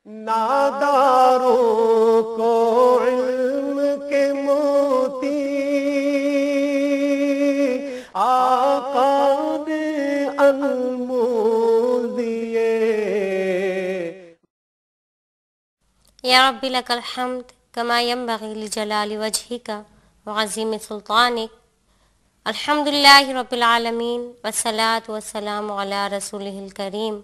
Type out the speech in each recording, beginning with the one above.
ناداروں کو علم کے موتی آقا نے انمول دیے۔ یا رب لک الحمد کما ینبغی لجلال وجہک وعظیم سلطانک۔ الحمد للہ رب العالمین والصلاة والسلام علی رسولہ الکریم۔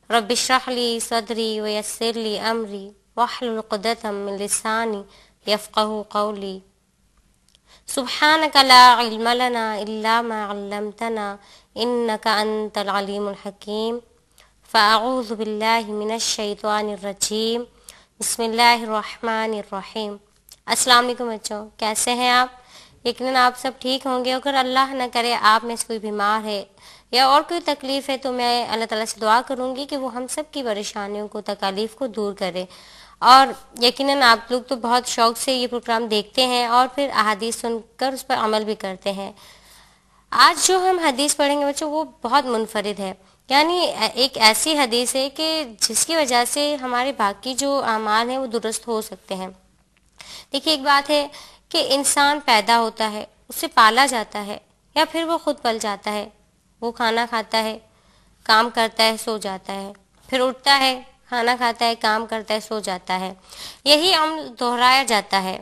رب اشرح لی صدری ویسر لی امری واحلل عقدۃ من لسانی یفقہوا قولی۔ سبحانک لا علم لنا الا ما علمتنا انک انت العلیم الحکیم۔ فاعوذ باللہ من الشیطان الرجیم، بسم اللہ الرحمن الرحیم۔ السلام علیکم بچوں، کیسے ہیں آپ؟ یقیناً آپ سب ٹھیک ہوں گے۔ اگر اللہ نہ کرے آپ میں سے کوئی بیمار ہے یا اور کوئی تکلیف ہے تو میں اللہ تعالیٰ سے دعا کروں گی کہ وہ ہم سب کی پریشانیوں کو، تکالیف کو دور کرے۔ اور یقیناً آپ لوگ تو بہت شوق سے یہ پروگرام دیکھتے ہیں اور پھر احادیث سن کر اس پر عمل بھی کرتے ہیں۔ آج جو ہم حدیث پڑھیں گے بچوں وہ بہت منفرد ہے، یعنی ایک ایسی حدیث ہے کہ جس کی وجہ سے ہمارے باقی جو اعمال ہیں وہ درست ہو سکتے ہیں۔ دیکھیے، ایک بات ہے کہ انسان پیدا ہوتا ہے، اسے پالا جاتا ہے یا پھر وہ خود پل جاتا ہے۔ وہ کھانا کھاتا ہے، کام کرتا ہے، سو جاتا ہے، پھر اٹھتا ہے، کھانا کھاتا ہے، کام کرتا ہے، سو جاتا ہے۔ یہی عمل دہرایا جاتا ہے۔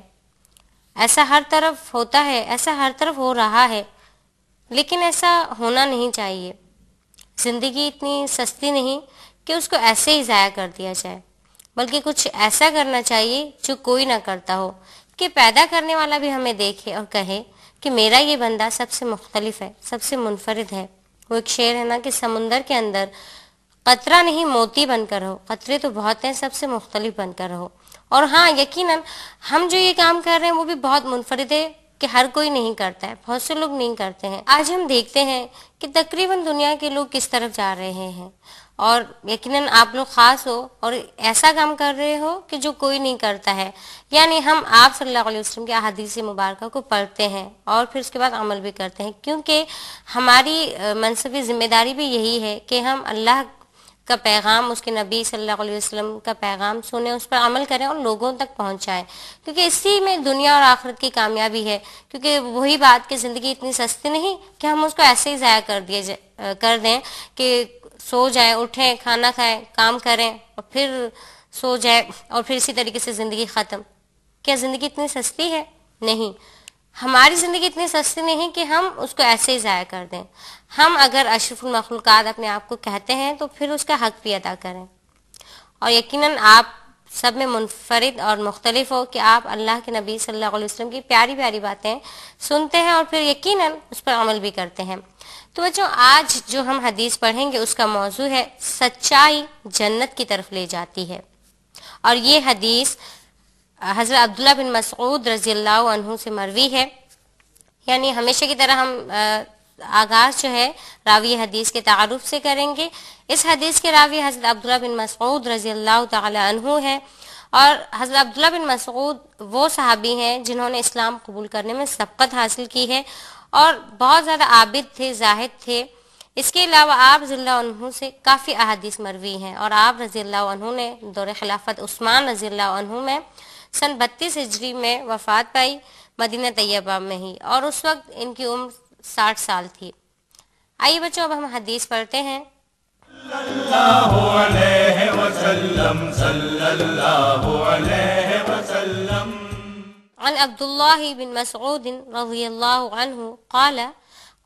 ایسا ہر طرف ہوتا ہے، ایسا ہر طرف ہو رہا ہے، لیکن ایسا ہونا نہیں چاہیے۔ زندگی اتنی سستی نہیں کہ اس کو ایسے ہی ضائع کر دیا جائے، بلکہ کچھ ایسا کرنا چاہیے جو کوئی نہ کرتا ہو، کہ پیدا کرنے والا بھی ہمیں دیکھے اور کہے کہ میرا یہ بندہ سب سے مختلف ہے، سب سے منفرد ہے۔ وہ ایک شعر ہے نا کہ سمندر کے اندر قطرہ نہیں موتی بن کر رہو، قطرے تو بہت ہیں، سب سے مختلف بن کر رہو۔ اور ہاں، یقیناً ہم جو یہ کام کر رہے ہیں وہ بھی بہت منفرد ہے کہ ہر کوئی نہیں کرتا ہے، بہت سے لوگ نہیں کرتے ہیں۔ آج ہم دیکھتے ہیں کہ تقریباً دنیا کے لوگ کس طرف جا رہے ہیں، اور یقیناً آپ لوگ خاص ہو اور ایسا کام کر رہے ہو کہ جو کوئی نہیں کرتا ہے۔ یعنی ہم آپ صلی اللہ علیہ وسلم کی احادیث مبارکہ کو پڑھتے ہیں اور پھر اس کے بعد عمل بھی کرتے ہیں، کیونکہ ہماری منصبی ذمہ داری بھی یہی ہے کہ ہم اللہ کا پیغام، اس کے نبی صلی اللہ علیہ وسلم کا پیغام سنیں، اس پر عمل کریں اور لوگوں تک پہنچائیں، کیونکہ اسی میں دنیا اور آخرت کی کامیابی ہے۔ کیونکہ وہی بات کہ زندگی اتنی سستی نہیں کہ ہم اس کو ایسے ہی ضائع کر دیں کہ سو جائیں، اٹھیں، کھانا کھائیں، کام کریں اور پھر سو جائیں اور پھر اسی طریقے سے زندگی ختم۔ کیا زندگی اتنی سستی ہے؟ نہیں، ہماری زندگی اتنی سستی نہیں کہ ہم اس کو ایسے ہی ضائع کر دیں۔ ہم اگر اشرف المخلوقات اپنے آپ کو کہتے ہیں تو پھر اس کا حق بھی ادا کریں۔ اور یقیناً آپ سب میں منفرد اور مختلف ہو کہ آپ اللہ کے نبی صلی اللہ علیہ وسلم کی پیاری پیاری باتیں سنتے ہیں اور پھر یقیناً اس پر عمل بھی کرتے ہیں۔ تو بچوں، آج جو ہم حدیث پڑھیں گے اس کا موضوع ہے سچائی جنت کی طرف لے جاتی ہے۔ اور یہ حدیث حضرت عبداللہ بن مسعود رضی اللہ عنہ سے مروی ہے۔ یعنی ہمیشہ کی طرح ہم آغاز جو ہے راوی حدیث کے تعارف سے کریں گے۔ اس حدیث کے راوی حضرت عبداللہ بن مسعود رضی اللہ تعالی عنہ ہے، اور حضرت عبداللہ بن مسعود وہ صحابی ہیں جنہوں نے اسلام قبول کرنے میں سبقت حاصل کی ہے اور بہت زیادہ عابد تھے، زاہد تھے۔ اس کے علاوہ آپ رضی اللہ عنہ سے کافی احادیث مروی ہیں، اور آپ رضی اللہ عنہ نے دور خلافت عثمان رضی اللہ عنہ میں سن 32 ہجری میں وفات پائی، مدینہ طیبہ میں ہی، اور اس وقت ان کی عمر 60 سال تھی۔ آئیے بچوں، اب ہم حدیث پڑھتے ہیں۔ اللہ علیہ وسلم، صلی اللہ علیہ وسلم۔ عن عبداللہ بن مسعود رضی اللہ عنہ قال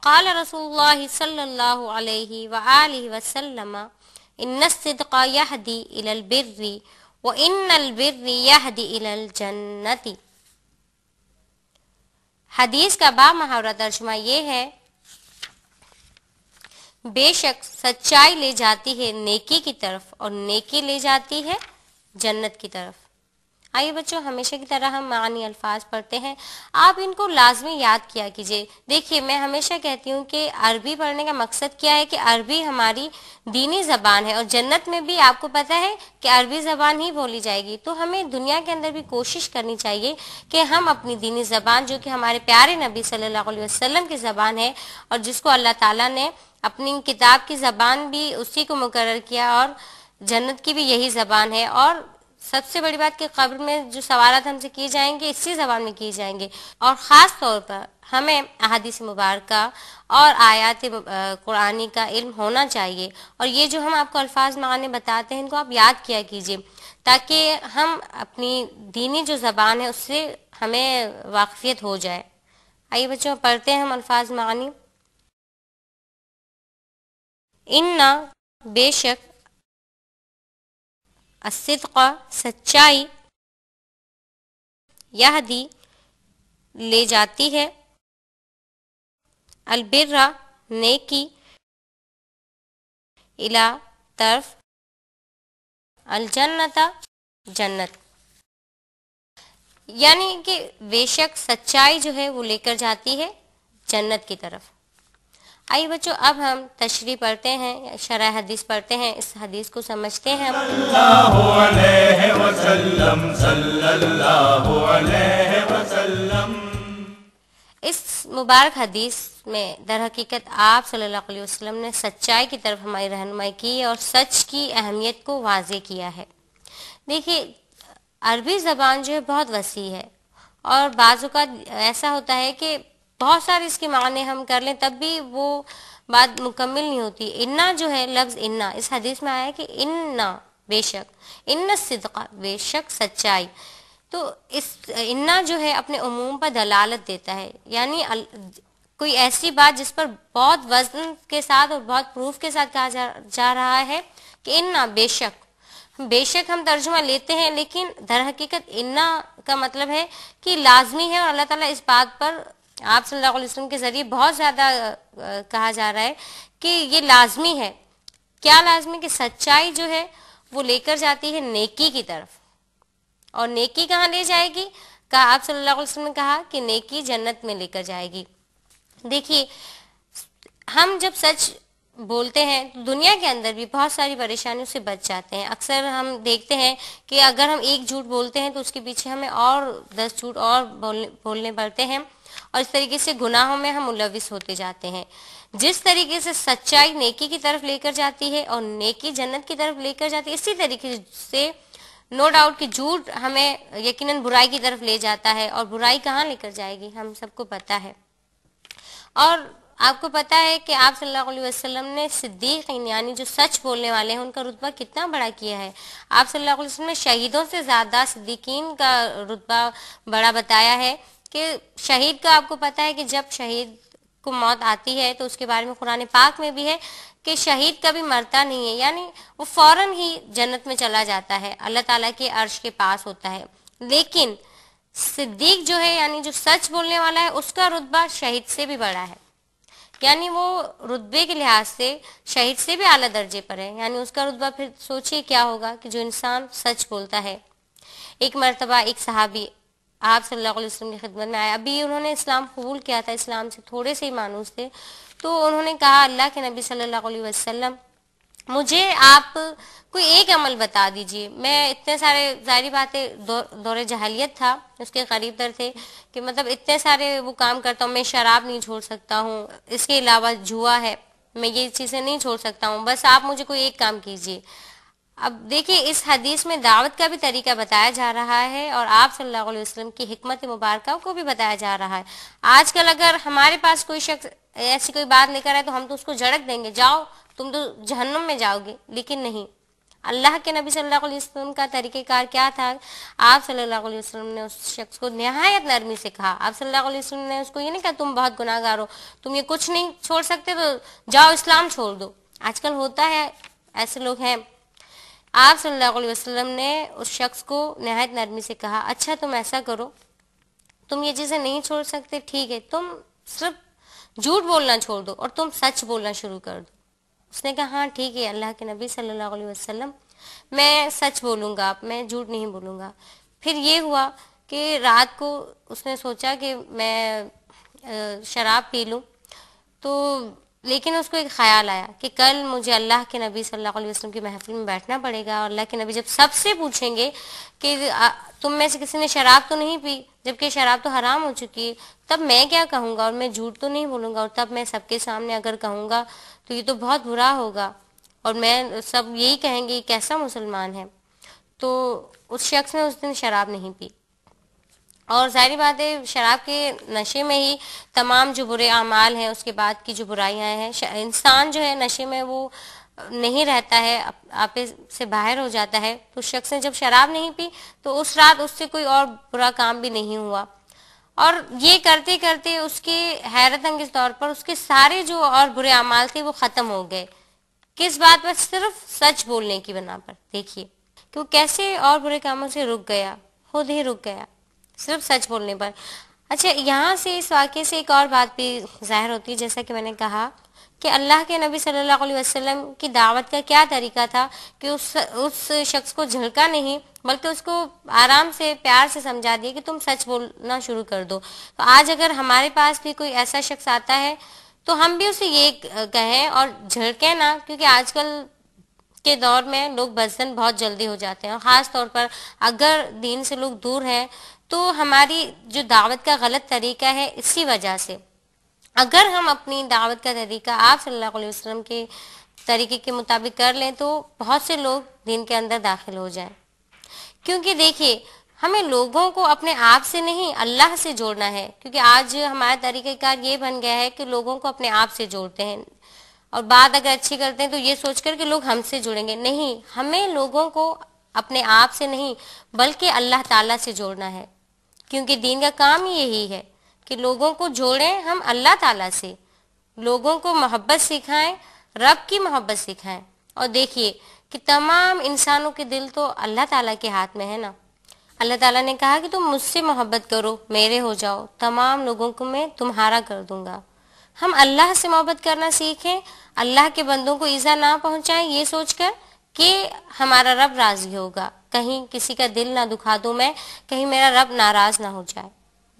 قال رسول اللہ صلی اللہ علیہ وآلہ وسلم ان الصدق یہدی الی البر وان البر یہدی الی الجنت۔ حدیث کا با محاورہ ترجمہ یہ ہے، بے شک سچائی لے جاتی ہے نیکی کی طرف اور نیکی لے جاتی ہے جنت کی طرف۔ آئیے بچوں، ہمیشہ کی طرح ہم معنی الفاظ پڑھتے ہیں، آپ ان کو لازمی یاد کیا کیجئے۔ دیکھیے، میں ہمیشہ کہتی ہوں کہ عربی پڑھنے کا مقصد کیا ہے کہ عربی ہماری دینی زبان ہے، اور جنت میں بھی آپ کو پتہ ہے کہ عربی زبان ہی بولی جائے گی۔ تو ہمیں دنیا کے اندر بھی کوشش کرنی چاہیے کہ ہم اپنی دینی زبان، جو کہ ہمارے پیارے نبی صلی اللہ علیہ وسلم کی زبان ہے اور جس کو اللہ تعالیٰ نے اپنی کتاب کی زبان بھی اسی کو مقرر کیا اور جنت کی بھی یہی زبان ہے، اور سب سے بڑی بات کہ قبر میں جو سوالات ہم سے کیے جائیں گے اسی زبان میں کیے جائیں گے، اور خاص طور پر ہمیں احادیث مبارکہ اور آیات قرآنی کا علم ہونا چاہیے، اور یہ جو ہم آپ کو الفاظ معانی بتاتے ہیں ان کو آپ یاد کیا کیجئے تاکہ ہم اپنی دینی جو زبان ہے اس سے ہمیں واقفیت ہو جائے۔ آئیے بچوں پڑھتے ہیں ہم الفاظ معانی۔ اِنَّا بے شک، الصدق سچائی، یہدی لے جاتی ہے، البر نیکی، الی طرف، الجنت جنت، یعنی کہ بے شک سچائی جو ہے وہ لے کر جاتی ہے جنت کی طرف۔ آئیے بچوں اب ہم تشریح پڑھتے ہیں، شرح حدیث پڑھتے ہیں، اس حدیث کو سمجھتے ہیں۔ اللہ علیہ وسلم صلی اللہ علیہ وسلم۔ اس مبارک حدیث میں در حقیقت آپ صلی اللہ علیہ وسلم نے سچائی کی طرف ہماری رہنمائی کی اور سچ کی اہمیت کو واضح کیا ہے۔ دیکھیے عربی زبان جو ہے بہت وسیع ہے، اور بعض اوقات ایسا ہوتا ہے کہ بہت سارے اس کے معنی ہم کر لیں تب بھی وہ بات مکمل نہیں ہوتی۔ انا جو ہے لفظ انا اس حدیث میں آیا ہے کہ انا بے شک، ان الصدق بے شک سچائی، تو اس انا جو ہے اپنے عموم پر دلالت دیتا ہے، یعنی کوئی ایسی بات جس پر بہت وزن کے ساتھ اور بہت پروف کے ساتھ کہا جا رہا ہے کہ انا بے شک ہم ترجمہ لیتے ہیں، لیکن در حقیقت انا کا مطلب ہے کہ لازمی ہے، اور اللہ تعالیٰ اس بات پر آپ صلی اللہ علیہ وسلم کے ذریعے بہت زیادہ کہا جا رہا ہے کہ یہ لازمی ہے۔ کیا لازمی؟ کہ سچائی جو ہے وہ لے کر جاتی ہے نیکی کی طرف، اور نیکی کہاں لے جائے گی؟ کہا آپ صلی اللہ علیہ وسلم نے کہا کہ نیکی جنت میں لے کر جائے گی۔ دیکھیے ہم جب سچ بولتے ہیں تو دنیا کے اندر بھی بہت ساری پریشانیوں سے بچ جاتے ہیں۔ اکثر ہم دیکھتے ہیں کہ اگر ہم ایک جھوٹ بولتے ہیں تو اس کے پیچھے ہمیں اور 10 جھوٹ اور بولنے پڑتے ہیں، اور اس طریقے سے گناہوں میں ہم ملوث ہوتے جاتے ہیں۔ جس طریقے سے سچائی نیکی کی طرف لے کر جاتی ہے اور نیکی جنت کی طرف لے کر جاتی ہے، اسی طریقے سے نو ڈاؤٹ کہ جھوٹ ہمیں یقیناً برائی کی طرف لے جاتا ہے، اور برائی کہاں لے کر جائے گی ہم سب کو پتہ ہے۔ اور آپ کو پتہ ہے کہ آپ صلی اللہ علیہ وسلم نے صدیقین یعنی جو سچ بولنے والے ہیں ان کا رتبہ کتنا بڑا کیا ہے۔ آپ صلی اللہ علیہ وسلم نے شہیدوں سے زیادہ صدیقین کا رتبہ بڑا بتایا ہے، کہ شہید کا آپ کو پتہ ہے کہ جب شہید کو موت آتی ہے تو اس کے بارے میں قرآن پاک میں بھی ہے کہ شہید کبھی مرتا نہیں ہے، یعنی وہ فوراً ہی جنت میں چلا جاتا ہے، اللہ تعالیٰ کے عرش کے پاس ہوتا ہے۔ لیکن صدیق جو ہے یعنی جو سچ بولنے والا ہے اس کا رتبہ شہید سے بھی بڑا ہے، یعنی وہ رتبے کے لحاظ سے شہید سے بھی اعلیٰ درجے پر ہے، یعنی اس کا رتبہ پھر سوچئے کیا ہوگا کہ جو انسان سچ بولتا ہے۔ ایک مرتبہ ایک صحابی آپ صلی اللہ علیہ وسلم کی خدمت میں آئے، ابھی انہوں نے اسلام قبول کیا تھا، اسلام سے تھوڑے سے ہی مانوس تھے، تو انہوں نے کہا اللہ کے نبی صلی اللہ علیہ وسلم مجھے آپ کوئی ایک عمل بتا دیجئے، میں اتنے سارے ظاہری باتیں دور جاہلیت تھا، اس کے قریب تر تھے کہ مطلب اتنے سارے وہ کام کرتا ہوں، میں شراب نہیں چھوڑ سکتا ہوں، اس کے علاوہ جوا ہے، میں یہ چیزیں نہیں چھوڑ سکتا ہوں، بس آپ مجھے کوئی ایک کام کیجئے۔ اب دیکھیے اس حدیث میں دعوت کا بھی طریقہ بتایا جا رہا ہے، اور آپ صلی اللہ علیہ وسلم کی حکمت مبارکہ کو بھی بتایا جا رہا ہے۔ آج کل اگر ہمارے پاس کوئی شخص ایسی کوئی بات لے کر آئے تو ہم تو اس کو جھڑک دیں گے، جاؤ تم تو جہنم میں جاؤ گے، لیکن نہیں، اللہ کے نبی صلی اللہ علیہ وسلم کا طریقہ کار کیا تھا؟ آپ صلی اللہ علیہ وسلم نے اس شخص کو نہایت نرمی سے کہا، آپ صلی اللہ علیہ وسلم نے اس کو یہ نہیں کہا تم بہت گناہ گار ہو، تم یہ کچھ نہیں چھوڑ سکتے تو جاؤ اسلام چھوڑ دو، آج کل ہوتا ہے ایسے لوگ ہیں۔ آپ صلی اللہ علیہ وسلم نے اس شخص کو نہایت نرمی سے کہا اچھا تم ایسا کرو، تم یہ چیزیں نہیں چھوڑ سکتے، ٹھیک ہے، تم صرف جھوٹ بولنا چھوڑ دو اور تم سچ بولنا شروع کر دو۔ اس نے کہا ہاں ٹھیک ہے اللہ کے نبی صلی اللہ علیہ وسلم، میں سچ بولوں گا، میں جھوٹ نہیں بولوں گا۔ پھر یہ ہوا کہ رات کو اس نے سوچا کہ میں شراب پی لوں، تو لیکن اس کو ایک خیال آیا کہ کل مجھے اللہ کے نبی صلی اللہ علیہ وسلم کی محفل میں بیٹھنا پڑے گا، اور اللہ کے نبی جب سب سے پوچھیں گے کہ تم میں سے کسی نے شراب تو نہیں پی، جبکہ شراب تو حرام ہو چکی ہے، تب میں کیا کہوں گا، اور میں جھوٹ تو نہیں بولوں گا، اور تب میں سب کے سامنے اگر کہوں گا تو یہ تو بہت برا ہوگا۔ اور میں سب یہی کہیں گے کیسا مسلمان ہے، تو اس شخص نے اس دن شراب نہیں پی. اور ظاہری بات ہے شراب کے نشے میں ہی تمام جو برے اعمال ہیں اس کے بعد کی جو برائیاں ہیں، انسان جو ہے نشے میں وہ نہیں رہتا ہے، آپے سے باہر ہو جاتا ہے. تو شخص نے جب شراب نہیں پی تو اس رات اس سے کوئی اور برا کام بھی نہیں ہوا، اور یہ کرتے کرتے اس کے حیرت انگیز طور پر اس کے سارے جو اور برے اعمال تھے وہ ختم ہو گئے. کس بات پر؟ صرف سچ بولنے کی بنا پر. دیکھیے کہ وہ کیسے اور برے کاموں سے رک گیا، خود ہی رک گیا صرف سچ بولنے پر. اچھا، یہاں سے اس واقعے سے ایک اور بات بھی ظاہر ہوتی ہے، جیسا کہ میں نے کہا کہ اللہ کے نبی صلی اللہ علیہ وسلم کی دعوت کا کیا طریقہ تھا کہ اس شخص کو جھڑکا نہیں بلکہ اس کو آرام سے پیار سے سمجھا دیا کہ تم سچ بولنا شروع کر دو. تو آج اگر ہمارے پاس بھی کوئی ایسا شخص آتا ہے تو ہم بھی اسے یہ کہیں اور جھڑکیں نہ، کیونکہ آج کل کے دور میں لوگ بزدل بہت جلدی ہو جاتے ہیں، اور خاص طور پر اگر دین سے لوگ دور ہیں تو ہماری جو دعوت کا غلط طریقہ ہے اسی وجہ سے. اگر ہم اپنی دعوت کا طریقہ آپ صلی اللہ علیہ وسلم کے طریقے کے مطابق کر لیں تو بہت سے لوگ دین کے اندر داخل ہو جائیں. کیونکہ دیکھیے ہمیں لوگوں کو اپنے آپ سے نہیں اللہ سے جوڑنا ہے، کیونکہ آج ہمارا طریقہ کار یہ بن گیا ہے کہ لوگوں کو اپنے آپ سے جوڑتے ہیں، اور بات اگر اچھی کرتے ہیں تو یہ سوچ کر کہ لوگ ہم سے جڑیں گے. نہیں، ہمیں لوگوں کو اپنے آپ سے نہیں بلکہ اللہ تعالیٰ سے جوڑنا ہے، کیونکہ دین کا کام ہی یہی ہے کہ لوگوں کو جوڑیں ہم اللہ تعالیٰ سے، لوگوں کو محبت سکھائیں، رب کی محبت سکھائیں. اور دیکھیے کہ تمام انسانوں کے دل تو اللہ تعالیٰ کے ہاتھ میں ہے نا. اللہ تعالیٰ نے کہا کہ تم مجھ سے محبت کرو، میرے ہو جاؤ، تمام لوگوں کو میں تمہارا کر دوں گا. ہم اللہ سے محبت کرنا سیکھیں، اللہ کے بندوں کو ایذا نہ پہنچائیں یہ سوچ کر کہ ہمارا رب راضی ہوگا، کہیں کسی کا دل نہ دکھا دوں میں، کہیں میرا رب ناراض نہ ہو جائے،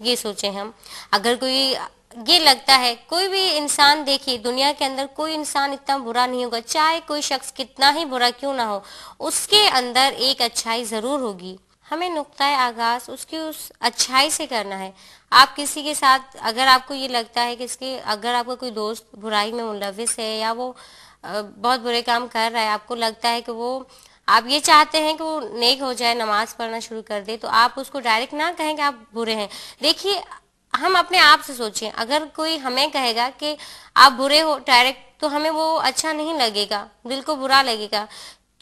یہ سوچیں ہم. اگر کوئی یہ لگتا ہے کوئی بھی انسان، دیکھیے دنیا کے اندر کوئی انسان اتنا برا نہیں ہوگا، چاہے کوئی شخص کتنا ہی برا کیوں نہ ہو، اس کے اندر ایک اچھائی ضرور ہوگی. ہمیں نقطۂ آغاز اس کی اس اچھائی سے کرنا ہے. آپ کسی کے ساتھ اگر آپ کو یہ لگتا ہے کہ اگر آپ کا کوئی دوست برائی میں ملوث ہے یا وہ بہت برے کام کر رہا ہے، آپ کو لگتا ہے کہ وہ آپ یہ چاہتے ہیں کہ وہ نیک ہو جائے، نماز پڑھنا شروع کر دے، تو آپ اس کو ڈائریکٹ نہ کہیں کہ آپ برے ہیں. دیکھیے ہم اپنے آپ سے سوچیں، اگر کوئی ہمیں کہے گا کہ آپ برے ہو ڈائریکٹ تو ہمیں وہ اچھا نہیں لگے گا، دل کو برا لگے گا.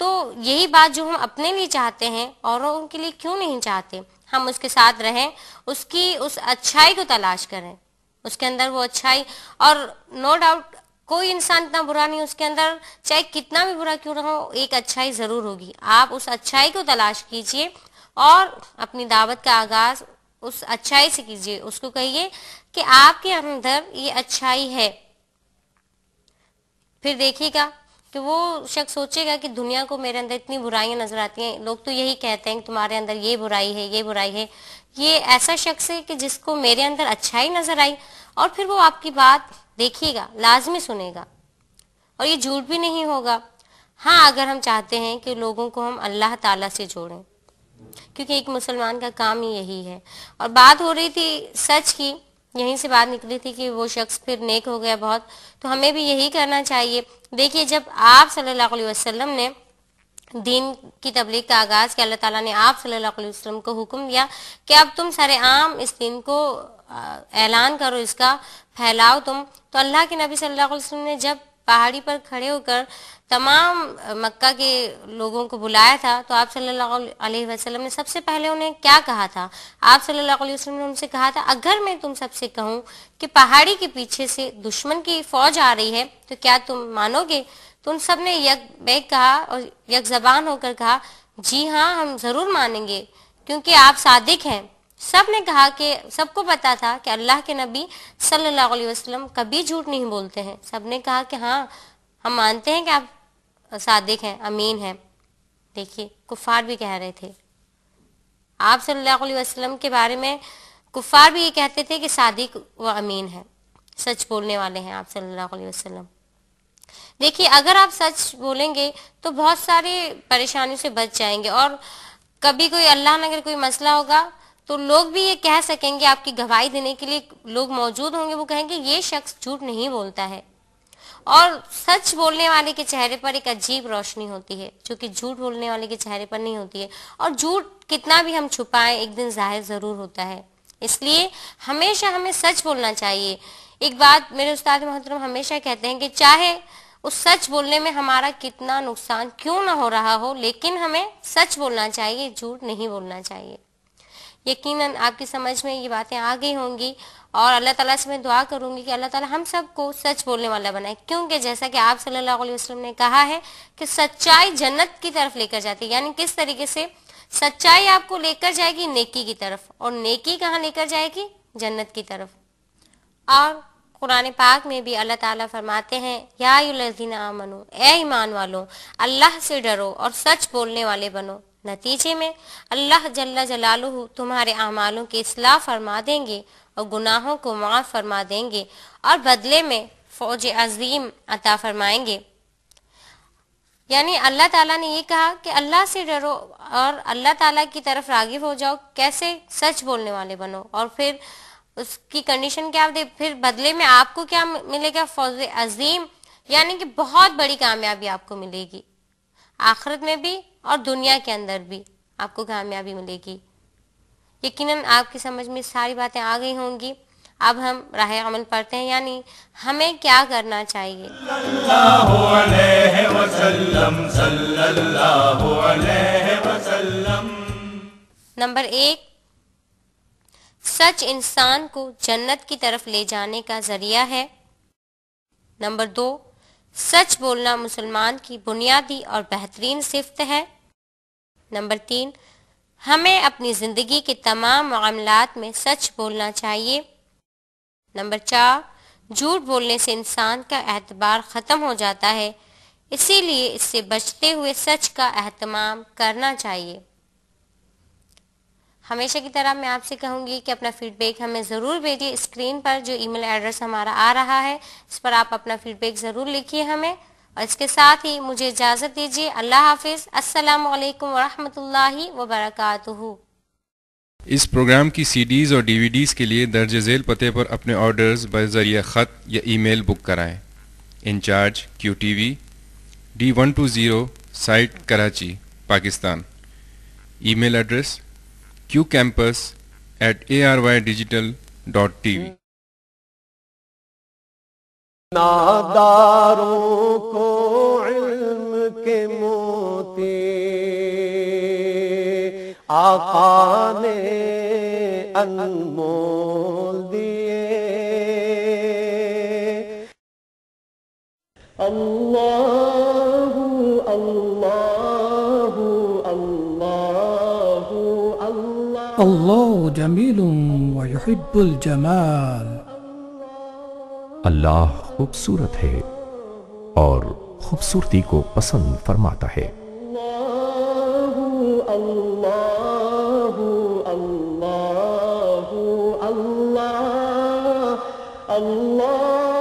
تو یہی بات جو ہم اپنے لیے چاہتے ہیں اوروں کے لیے کیوں نہیں چاہتے؟ ہم اس کے ساتھ رہیں، اس کی اس اچھائی کو تلاش کریں، اس کے اندر وہ اچھائی. اور نو ڈاؤٹ کوئی انسان اتنا برا نہیں، اس کے اندر چاہے کتنا بھی برا کیوں نہ ہو ایک اچھائی ضرور ہوگی. آپ اس اچھائی کو تلاش کیجئے اور اپنی دعوت کا آغاز اس اچھائی سے کیجئے. اس کو کہیے کہ آپ کے اندر یہ اچھائی ہے، پھر دیکھیے گا کہ وہ شخص سوچے گا کہ دنیا کو میرے اندر اتنی برائیاں نظر آتی ہیں، لوگ تو یہی کہتے ہیں کہ تمہارے اندر یہ برائی ہے، یہ برائی ہے. یہ ایسا شخص ہے کہ جس کو میرے اندر اچھائی نظر آئی، اور پھر وہ آپ کی بات دیکھیے گا، لازمی سنے گا، اور یہ جھوٹ بھی نہیں ہوگا. ہاں اگر ہم چاہتے ہیں کہ لوگوں کو ہم اللہ تعالیٰ سے جوڑیں، کیونکہ ایک مسلمان کا کام ہی یہی ہے. اور بات ہو رہی تھی سچ کی، یہیں سے بات نکلی تھی کہ وہ شخص پھر نیک ہو گیا بہت، تو ہمیں بھی یہی کرنا چاہیے. دیکھیے جب آپ صلی اللہ علیہ وسلم نے دین کی تبلیغ کا آغاز کیا، اللہ تعالیٰ نے آپ صلی اللہ علیہ وسلم کو حکم دیا کہ اب تم سارے عام اس دین کو اعلان کرو، اس کا پھیلاؤ تم. تو اللہ کے نبی صلی اللہ علیہ وسلم نے جب پہاڑی پر کھڑے ہو کر تمام مکہ کے لوگوں کو بلایا تھا تو آپ صلی اللہ علیہ وسلم نے سب سے پہلے انہیں کیا کہا تھا؟ آپ صلی اللہ علیہ وسلم نے ان سے کہا تھا اگر میں تم سب سے کہوں کہ پہاڑی کے پیچھے سے دشمن کی فوج آ رہی ہے تو کیا تم مانو گے؟ تو ان سب نے یک بیک کہا اور یک زبان ہو کر کہا جی ہاں ہم ضرور مانیں گے کیونکہ آپ صادق ہیں. سب نے کہا کہ سب کو پتا تھا کہ اللہ کے نبی صلی اللہ علیہ وسلم کبھی جھوٹ نہیں بولتے ہیں. سب نے کہا کہ ہاں ہم مانتے ہیں کہ آپ صادق ہیں، امین ہیں. دیکھیے کفار بھی کہہ رہے تھے آپ صلی اللہ علیہ وسلم کے بارے میں، کفار بھی یہ کہتے تھے کہ صادق و امین ہے، سچ بولنے والے ہیں آپ صلی اللہ علیہ وسلم. دیکھیے اگر آپ سچ بولیں گے تو بہت ساری پریشانیوں سے بچ جائیں گے، اور کبھی کوئی اللہ نہ اگر کوئی مسئلہ ہوگا تو لوگ بھی یہ کہہ سکیں گے، آپ کی گواہی دینے کے لیے لوگ موجود ہوں گے، وہ کہیں گے یہ شخص جھوٹ نہیں بولتا ہے. اور سچ بولنے والے کے چہرے پر ایک عجیب روشنی ہوتی ہے جو کہ جھوٹ بولنے والے کے چہرے پر نہیں ہوتی ہے، اور جھوٹ کتنا بھی ہم چھپائیں ایک دن ظاہر ضرور ہوتا ہے، اس لیے ہمیشہ ہمیں سچ بولنا چاہیے۔ ایک بات میرے استاد محترم ہمیشہ کہتے ہیں کہ چاہے اس سچ بولنے میں ہمارا کتنا نقصان کیوں نہ ہو رہا ہو، لیکن ہمیں سچ بولنا چاہیے، جھوٹ نہیں بولنا چاہیے۔ یقیناً آپ کی سمجھ میں یہ باتیں آ گئی ہوں گی، اور اللہ تعالیٰ سے میں دعا کروں گی کہ اللہ تعالیٰ ہم سب کو سچ بولنے والا بنائے، کیونکہ جیسا کہ آپ صلی اللہ علیہ وسلم نے کہا ہے کہ سچائی جنت کی طرف لے کر جاتی ہے، یعنی کس طریقے سے سچائی آپ کو لے کر جائے گی نیکی کی طرف، اور نیکی کہاں لے کر جائے گی؟ جنت کی طرف۔ اور قرآن پاک میں بھی اللہ تعالیٰ فرماتے ہیں یا ایھا الذین آمنو، اے ایمان والو، اللہ سے ڈرو اور سچ بولنے والے بنو، نتیجے میں اللہ جل جلالہ تمہارے اعمالوں کی اصلاح فرما دیں گے اور گناہوں کو معاف فرما دیں گے، اور بدلے میں فوج عظیم عطا فرمائیں گے۔ یعنی اللہ تعالیٰ نے یہ کہا کہ اللہ سے ڈرو اور اللہ تعالیٰ کی طرف راغب ہو جاؤ، کیسے؟ سچ بولنے والے بنو، اور پھر اس کی کنڈیشن کیا دے؟ پھر بدلے میں آپ کو کیا ملے گا؟ فوز عظیم، یعنی کہ بہت بڑی کامیابی آپ کو ملے گی، آخرت میں بھی اور دنیا کے اندر بھی آپ کو کامیابی ملے گی۔ یقیناً آپ کی سمجھ میں ساری باتیں آ گئی ہوں گی۔ اب ہم راہ عمل پڑھتے ہیں، یعنی ہمیں کیا کرنا چاہیے۔ اللہ علیہ وسلم صلی اللہ علیہ وسلم۔ نمبر 1، سچ انسان کو جنت کی طرف لے جانے کا ذریعہ ہے۔ نمبر 2، سچ بولنا مسلمان کی بنیادی اور بہترین صفت ہے۔ نمبر 3، ہمیں اپنی زندگی کے تمام معاملات میں سچ بولنا چاہیے۔ نمبر 4، جھوٹ بولنے سے انسان کا اعتبار ختم ہو جاتا ہے، اسی لیے اس سے بچتے ہوئے سچ کا اہتمام کرنا چاہیے۔ ہمیشہ کی طرح میں آپ سے کہوں گی کہ اپنا فیڈ بیک ہمیں ضرور بھیجیے۔ اسکرین پر جو ای میل ایڈریس ہمارا آ رہا ہے اس پر آپ اپنا فیڈ بیک ضرور لکھیے ہمیں، اور اس کے ساتھ ہی مجھے اجازت دیجیے۔ اللہ حافظ، السلام علیکم ورحمۃ اللہ وبرکاتہ۔ اس پروگرام کی سی ڈیز اور ڈی وی ڈیز کے لیے درج ذیل پتے پر اپنے آرڈرز بذریعہ خط یا ای میل بک کرائیں۔ Incharge QTV D120 site Karachi Pakistan. Email address qcampus@arYdigital.tv۔ ناداروں کو علم کے موتی آقا نے انمول دیے۔ اللہ اللہ اللہ اللہ اللہ جمیل ویحب الجمال۔ اللہ خوبصورت ہے اور خوبصورتی کو پسند فرماتا ہے۔ اللہ اللہ اللہ اللہ اللہ